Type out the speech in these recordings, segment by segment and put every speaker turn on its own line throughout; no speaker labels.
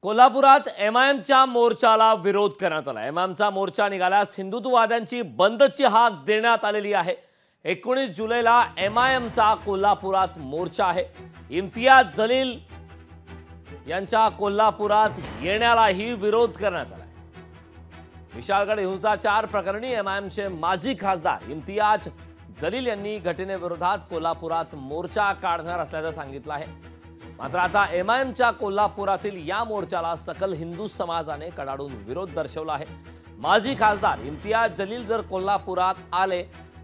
कोल्हापुरात एमआयएमच्या मोर्चाला विरोध करण्यात आला। एमआयएमचा मोर्चा निघाल्यास हिंदुत्ववाद्यांची बंदची हाक देण्यात आलेली आहे। 19 जुलैला एमआयएमचा कोल्हापुरात मोर्चा आहे। इम्तियाज जलील यांच्या कोल्हापुरात येण्यालाही विरोध करण्यात आला। विशाळगड हिंसाचार प्रकरणी एमआयएमचे माजी खासदार इम्तियाज जलील यांनी घटनेविरोधात कोल्हापुरात मोर्चा काढणार असल्याचं सांगितलं आहे। मात्र आता एमआयएमच्या कोल्हापुरातील या मोर्चाला सकल हिंदू समाजाने कडाडून विरोध दर्शवला आहे। माजी खासदार इम्तियाज जलील जर कोल्हापुरात आले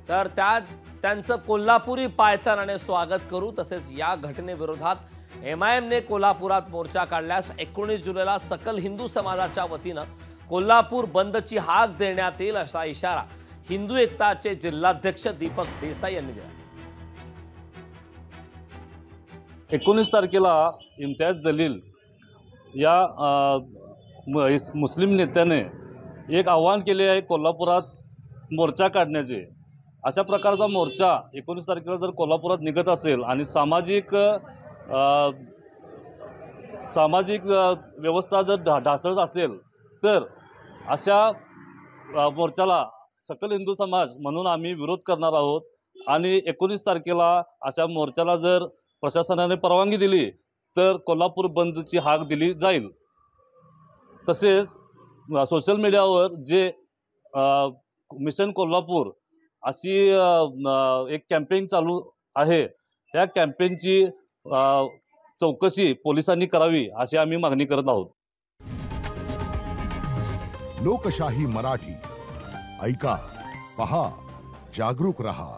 तर त्यांचं कोल्हापुरी पायतानाने स्वागत करू। तसेच या घटनेविरोधात एमआयएमने कोल्हापुरात मोर्चा काढल्यास 19 जुलैला सकल हिंदू समाजाच्या वतीनं कोल्हापूर बंदची हाक देण्यात येईल असा इशारा हिंदू एकताचे जिल्हाध्यक्ष दीपक देसाई यांनी दिला।
19 तारखेला इम्तियाज जलील या मुस्लिम नेत्याने एक आव्हान केले आहे कोल्हापुरात मोर्चा काढण्याचे। अशा प्रकारचा मोर्चा 19 तारखेला जर कोल्हापुरात निघत असेल आणि सामाजिक व्यवस्था जर ढासळत असेल तर अशा मोर्चाला सकल हिंदू समाज म्हणून आम्ही विरोध करणार आहोत। आणि 19 तारखेला अशा मोर्चाला जर प्रशासनाने परवानगी दिली तर कोल्हापूर बंदची हाक दिली जाईल। तसेच सोशल मीडियावर जे मिशन कोल्हापूर अशी एक कॅम्पेन चालू आहे, त्या कॅम्पेनची चौकशी पोलिसांनी करावी अशी आम्ही मागणी करत आहोत।
लोकशाही मराठी ऐका, पहा, जागरूक रहा।